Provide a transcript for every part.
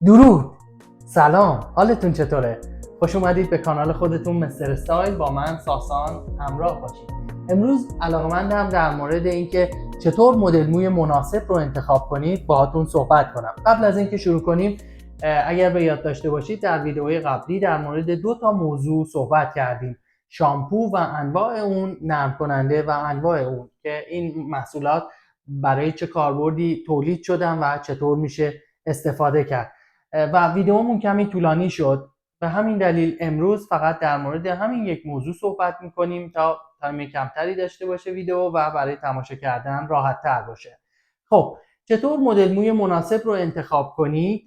درود، سلام، حالتون چطوره؟ خوش اومدید به کانال خودتون مستر استایل. با من ساسان همراه باشید. امروز علاقمندم در مورد اینکه چطور مدل موی مناسب رو انتخاب کنید باهاتون صحبت کنم. قبل از اینکه شروع کنیم، اگر به یاد داشته باشید در ویدئوی قبلی در مورد 2 موضوع صحبت کردیم: شامپو و انواع اون، نرم کننده و انواع اون، که این محصولات برای چه کاربردی تولید شدن و چطور میشه استفاده کرد. و ویدئومون کمی طولانی شد، به همین دلیل امروز فقط در مورد همین یک موضوع صحبت میکنیم تا تایم کمتری داشته باشه ویدئو و برای تماشا کردن راحت تر باشه. خب چطور مدل موی مناسب رو انتخاب کنید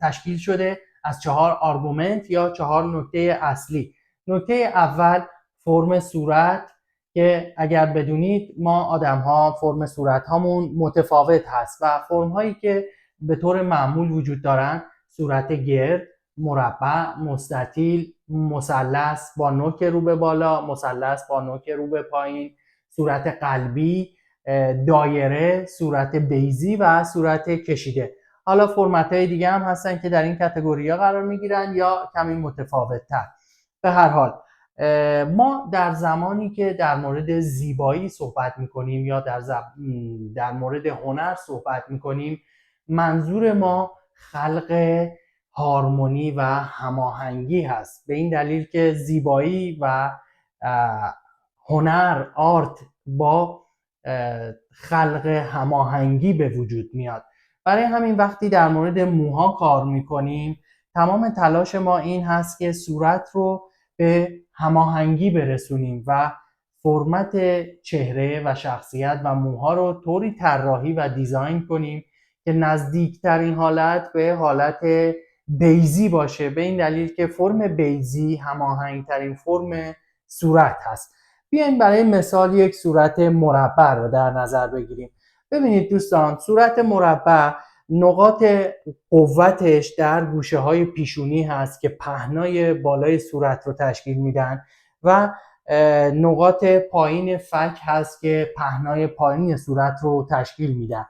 تشکیل شده از 4 آرگومنت یا 4 نکته اصلی. نکته اول فرم صورت، که اگر بدونید ما آدم ها فرم صورت هامون متفاوت هست و فرم هایی که به طور معمول وجود دارن: صورت گرد، مربع، مستطیل، مثلث با نوک رو به بالا، مثلث با نوک رو به پایین، صورت قلبی، دایره، صورت بیضی و صورت کشیده. حالا فرمت های دیگه هم هستن که در این کاتگوری ها قرار میگیرن یا کمی متفاوت تر. به هر حال ما در زمانی که در مورد زیبایی صحبت میکنیم یا در مورد هنر صحبت میکنیم، منظور ما خلق هارمونی و هماهنگی هست. به این دلیل که زیبایی و هنر، آرت، با خلق هماهنگی به وجود میاد. برای همین وقتی در مورد موها کار میکنیم، تمام تلاش ما این هست که صورت رو به هماهنگی برسونیم و فرمت چهره و شخصیت و موها رو طوری طراحی و دیزاین کنیم که نزدیکترین حالت به حالت بیضی باشه، به این دلیل که فرم بیضی هماهنگترین فرم صورت هست. بیاین برای مثال یک صورت مربع رو در نظر بگیریم. ببینید دوستان، صورت مربع نقاط قوتش در گوشه های پیشونی هست که پهنای بالای صورت رو تشکیل میدن و نقاط پایین فک هست که پهنای پایین صورت رو تشکیل میدن.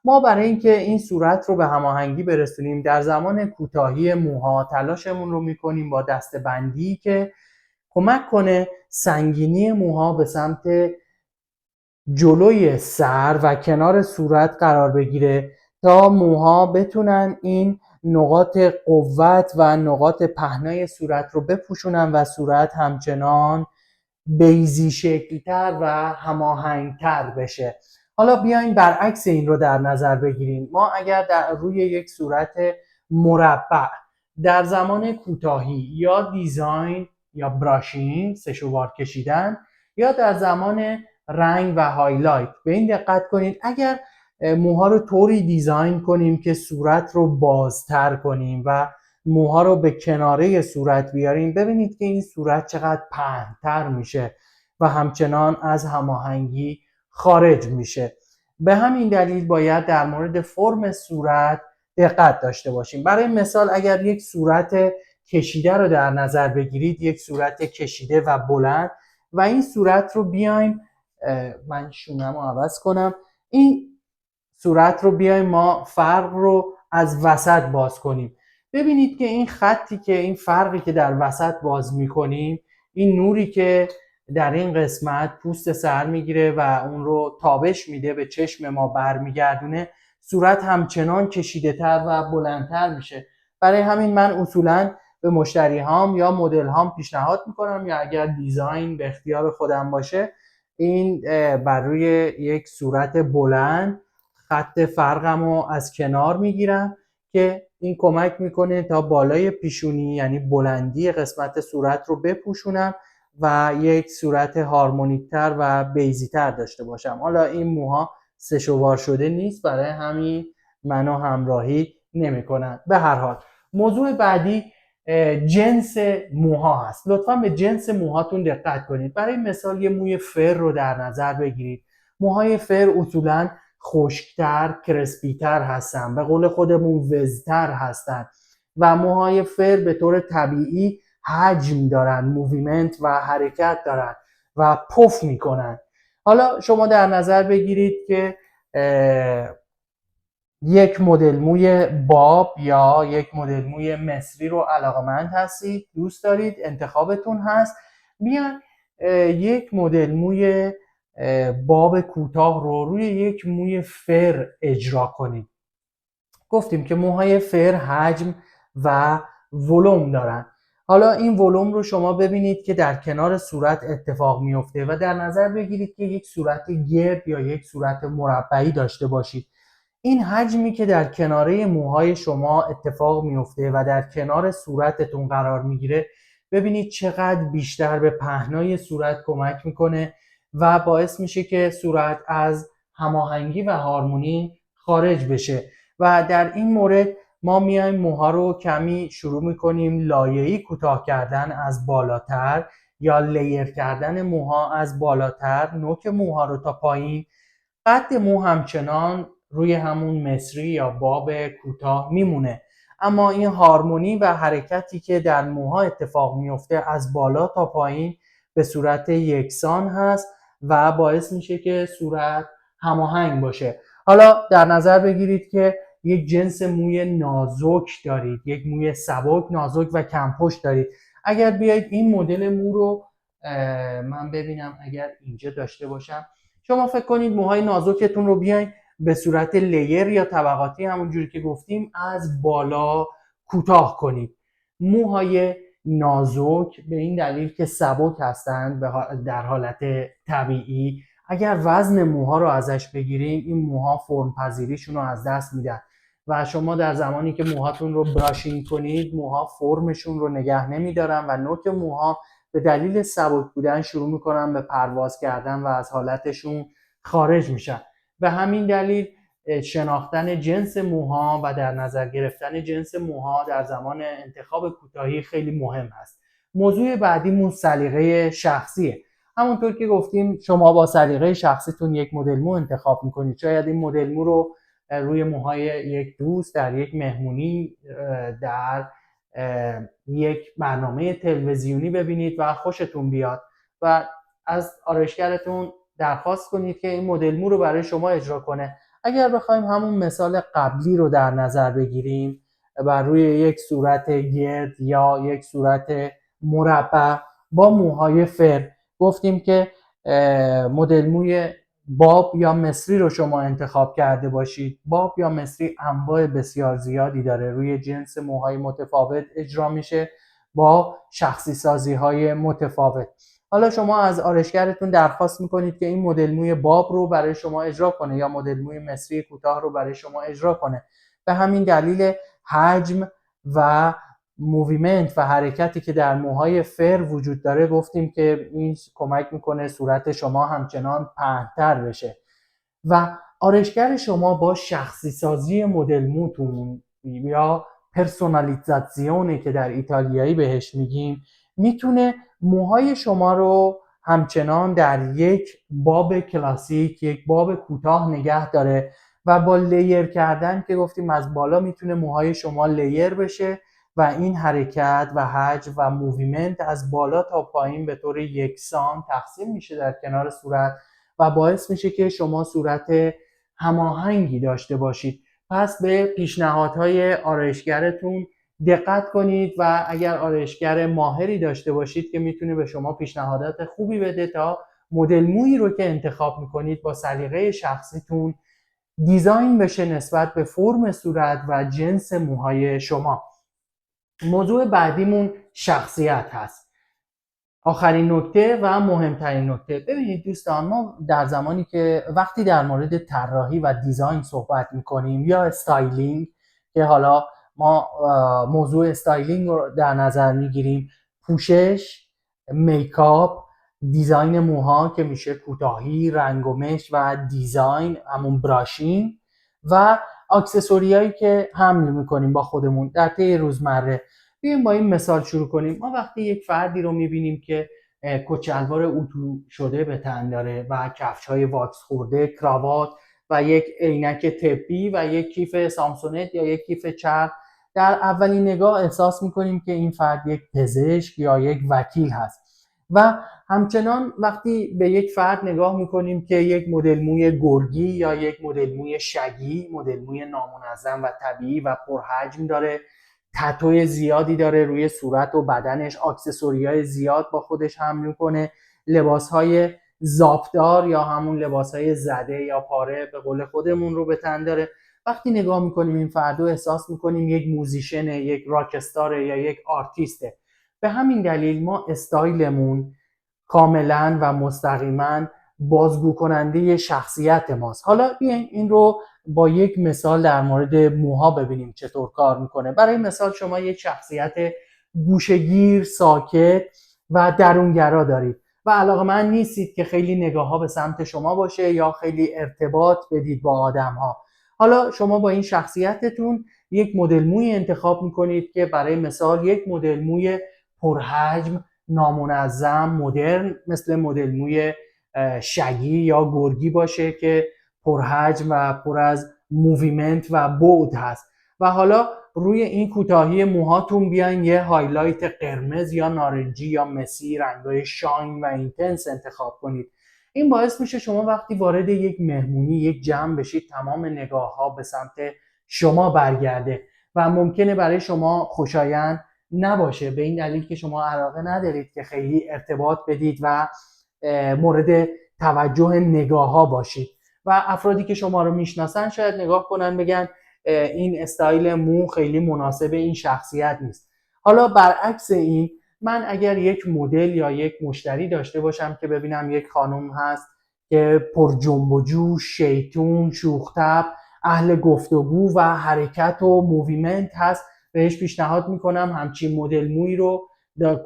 ما برای اینکه این صورت رو به هماهنگی برسونیم، در زمان کوتاهی موها تلاشمون رو میکنیم با دسته‌بندی که کمک کنه سنگینی موها به سمت جلوی سر و کنار صورت قرار بگیره تا موها بتونن این نقاط قوت و نقاط پهنای صورت رو بپوشونن و صورت همچنان بیضی شکل‌تر و هماهنگ‌تر بشه. حالا بیاین برعکس این رو در نظر بگیریم. ما اگر در روی یک صورت مربع در زمان کوتاهی یا دیزاین یا براشینگ، سشوار کشیدن، یا در زمان رنگ و هایلایت به این دقت کنید، اگر موها رو طوری دیزاین کنیم که صورت رو بازتر کنیم و موها رو به کناره صورت بیاریم، ببینید که این صورت چقدر پهن‌تر میشه و همچنان از هماهنگی خارج میشه. به همین دلیل باید در مورد فرم صورت دقت داشته باشیم. برای مثال اگر یک صورت کشیده رو در نظر بگیرید، یک صورت کشیده و بلند، و این صورت رو بیایم، من شونم رو عوض کنم، این صورت رو بیایم ما فرق رو از وسط باز کنیم، ببینید که این خطی که این فرقی که در وسط باز میکنیم، این نوری که در این قسمت پوست سر میگیره و اون رو تابش میده به چشم ما برمیگردونه، صورت همچنان کشیده تر و بلندتر میشه. برای همین من اصولاً به مشتری هام یا مدل هام پیشنهاد میکنم، یا اگر دیزاین به اختیار خودم باشه، این بر روی یک صورت بلند خط فرقم رو از کنار میگیرم که این کمک میکنه تا بالای پیشونی، یعنی بلندی قسمت صورت رو بپوشونم و یک صورت هارمونیکتر و بیضی‌تر داشته باشم. حالا این موها سشوار شده نیست، برای همین منو همراهی نمیکنن. به هر حال موضوع بعدی جنس موها هست. لطفا به جنس موهاتون دقت کنید. برای مثال یه موی فر رو در نظر بگیرید. موهای فر اصولاً خشکتر، کرسپیتر هستن، به قول خودمون وزتر هستن و موهای فر به طور طبیعی حجم دارن، موویمنت و حرکت دارن و پف میکنن. حالا شما در نظر بگیرید که یک مدل موی باب یا یک مدل موی مصری رو علاقمند هستید، دوست دارید، انتخابتون هست، بیان یک مدل موی باب کوتاه رو روی یک موی فر اجرا کنید. گفتیم که موهای فر حجم و ولوم دارن. حالا این ولوم رو شما ببینید که در کنار صورت اتفاق میفته و در نظر بگیرید که یک صورت گرد یا یک صورت مربعی داشته باشید. این حجمی که در کناره موهای شما اتفاق میفته و در کنار صورتتون قرار میگیره، ببینید چقدر بیشتر به پهنای صورت کمک میکنه و باعث میشه که صورت از هماهنگی و هارمونی خارج بشه. و در این مورد ما میایم موها رو کمی شروع میکنیم لایه‌ای کوتاه کردن از بالاتر یا لیر کردن موها از بالاتر، نوک موها رو تا پایین. قد مو همچنان روی همون مصری یا باب کوتاه میمونه، اما این هارمونی و حرکتی که در موها اتفاق میفته از بالا تا پایین به صورت یکسان هست و باعث میشه که صورت هماهنگ باشه. حالا در نظر بگیرید که یک جنس موی نازک دارید، یک موی سبک، نازک و کمپشت دارید. اگر بیایید این مدل مو رو من ببینم اگر اینجا داشته باشم، شما فکر کنید موهای نازکتون رو بیاین به صورت لیر یا طبقاتی همونجوری که گفتیم از بالا کوتاه کنید. موهای نازک به این دلیل که سبک هستند در حالت طبیعی، اگر وزن موها رو ازش بگیریم این موها فرم پذیریشون رو از دست میدن و شما در زمانی که موهاتون رو براشینگ کنید موها فرمشون رو نگه نمیدارن و نوک موها به دلیل سبک بودن شروع میکنن به پرواز کردن و از حالتشون خارج میشن. به همین دلیل شناختن جنس موها و در نظر گرفتن جنس موها در زمان انتخاب کوتاهی خیلی مهم هست. موضوع بعدیمون سلیقه شخصیه. همونطور که گفتیم شما با سلیقه شخصیتون یک مدل مو انتخاب میکنید. شاید این مدل مو رو روی موهای یک دوست در یک مهمونی، در یک برنامه تلویزیونی ببینید و خوشتون بیاد و از آرایشگرتون درخواست کنید که این مدل مو رو برای شما اجرا کنه. اگر بخوایم همون مثال قبلی رو در نظر بگیریم بر روی یک صورت گرد یا یک صورت مربع با موهای فر، گفتیم که مدل موی باب یا مصری رو شما انتخاب کرده باشید. باب یا مصری انواع بسیار زیادی داره، روی جنس موهای متفاوت اجرا میشه با شخصی سازی های متفاوت. حالا شما از آرایشگرتون درخواست میکنید که این مدل موی باب رو برای شما اجرا کنه یا مدل موی مصری کوتاه رو برای شما اجرا کنه. به همین دلیل حجم و موویمنت و حرکتی که در موهای فر وجود داره گفتیم که این کمک میکنه صورت شما همچنان پهن‌تر بشه و آرایشگر شما با شخصی سازی مدل موتون یا پرسونالیزاسیونه که در ایتالیایی بهش میگیم، میتونه موهای شما رو همچنان در یک باب کلاسیک، یک باب کوتاه نگه داره و با لیر کردن که گفتیم از بالا میتونه موهای شما لیر بشه و این حرکت و حجم و موویمنت از بالا تا پایین به طور یکسان تقسیم میشه در کنار صورت و باعث میشه که شما صورت هماهنگی داشته باشید. پس به پیشنهادهای آرایشگرتون دقت کنید و اگر آرایشگر ماهری داشته باشید که میتونه به شما پیشنهادات خوبی بده تا مدل مویی رو که انتخاب میکنید با سلیقه شخصیتون دیزاین بشه نسبت به فرم صورت و جنس موهای شما. موضوع بعدیمون شخصیت هست. آخرین نکته و مهمترین نکته. ببینید دوستان، ما در زمانی که وقتی در مورد طراحی و دیزاین صحبت میکنیم یا استایلینگ، که حالا ما موضوع استایلینگ رو در نظر میگیریم، پوشش، میکاپ، دیزاین موها که میشه کوتاهی، رنگ و مش و دیزاین همون براشینگ و اکسسوریایی که حمل میکنیم با خودمون در طی روزمره. بیایم با این مثال شروع کنیم. ما وقتی یک فردی رو میبینیم که کچلوار اتو شده به تن داره و کفش‌های واکس خورده، کراوات و یک عینک طبی و یک کیف سامسونت یا یک کیف چرم، در اولین نگاه احساس میکنیم که این فرد یک پزشک یا یک وکیل هست و همچنان وقتی به یک فرد نگاه میکنیم که یک مدل موی گرگی یا یک مدل موی شگی، مدل موی نامنظم و طبیعی و پرحجم داره، تتوی زیادی داره روی صورت و بدنش، اکسسوری‌های زیاد با خودش حمل میکنه، لباس‌های زاپدار یا همون لباس‌های زده یا پاره به قول خودمون رو به تن داره. وقتی نگاه میکنیم این فرد رو احساس میکنیم یک موزیشنه، یک راکستاره یا یک آرتیسته. به همین دلیل ما استایلمون کاملا و مستقیما بازگو کننده شخصیت ماست. حالا بیاین این رو با یک مثال در مورد موها ببینیم چطور کار میکنه. برای مثال شما یک شخصیت گوشه‌گیر، ساکت و درونگرا دارید و علاقه‌مند نیستید که خیلی نگاه‌ها به سمت شما باشه یا خیلی ارتباط بدید با آدم‌ها. حالا شما با این شخصیتتون یک مدل موی انتخاب میکنید که برای مثال یک مدل موی پرحجم، نامنظم، مدرن مثل مدل موی شگی یا گرگی باشه که پرحجم و پر از موویمنت و بعد هست و حالا روی این کوتاهی موهاتون بیاین یه هایلایت قرمز یا نارنجی یا مسی، رنگای شاین و اینتنس انتخاب کنید. این باعث میشه شما وقتی وارد یک مهمونی، یک جمع بشید، تمام نگاه ها به سمت شما برگرده و ممکنه برای شما خوشایند نباشه، به این دلیل که شما علاقه ندارید که خیلی ارتباط بدید و مورد توجه نگاه ها باشید و افرادی که شما رو میشناسن شاید نگاه کنن بگن این استایل مو خیلی مناسب این شخصیت نیست. حالا برعکس این، من اگر یک مدل یا یک مشتری داشته باشم که ببینم یک خانم هست که پر جنب و جوش، شیطون، شوخ‌طبع، اهل گفتگو و حرکت و موویمنت هست، بهش پیشنهاد میکنم همچین مدل موی رو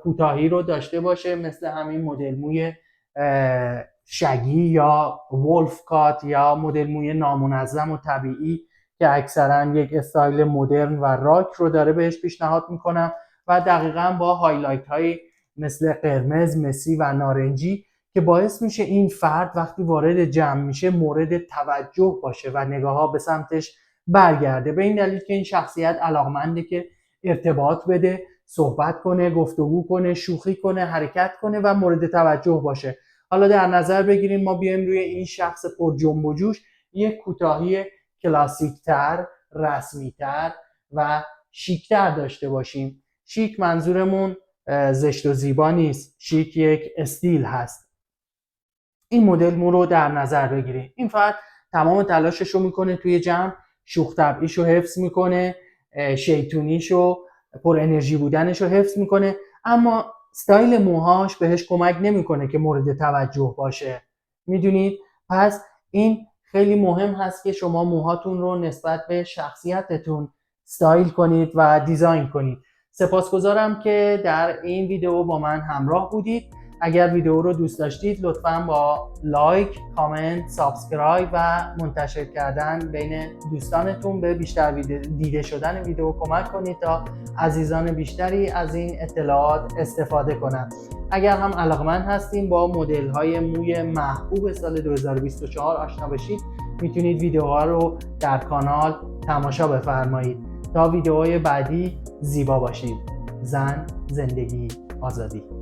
کوتاهی رو داشته باشه، مثل همین مدل موی شگی یا ولف کات یا مدل موی نامنظم و طبیعی که اکثرا یک استایل مدرن و راک رو داره بهش پیشنهاد میکنم و دقیقاً با هایلایت های مثل قرمز، مسی و نارنجی که باعث میشه این فرد وقتی وارد جمع میشه مورد توجه باشه و نگاه ها به سمتش برگرده. به این دلیل که این شخصیت علاقمنده که ارتباط بده، صحبت کنه، گفتگو کنه، شوخی کنه، حرکت کنه و مورد توجه باشه. حالا در نظر بگیریم ما بیایم روی این شخص پر جنب و جوش یک کوتاهی کلاسیکتر، رسمیتر و شیکتر داشته باشیم. شیک منظورمون زشت و زیبا نیست، شیک یک استیل هست. این مدل مو رو در نظر بگیریم. این فرد تمام تلاشش رو میکنه توی جمع شوخ طبعیش رو حفظ میکنه، شیطونیش و پر انرژی بودنش رو حفظ میکنه، اما استایل موهاش بهش کمک نمیکنه که مورد توجه باشه. میدونید؟ پس این خیلی مهم هست که شما موهاتون رو نسبت به شخصیتتون استایل کنید و دیزاین کنید. سپاسگزارم که در این ویدیو با من همراه بودید. اگر ویدیو رو دوست داشتید لطفاً با لایک، کامنت، سابسکرایب و منتشر کردن بین دوستانتون به بیشتر دیده شدن ویدیو کمک کنید تا عزیزان بیشتری از این اطلاعات استفاده کنند. اگر هم علاقمند هستین با مدل های موی محبوب سال 2024 آشنا بشید، میتونید ویدیوها رو در کانال تماشا بفرمایید. تا ویدیوهای بعدی زیبا باشید. زن، زندگی، آزادی.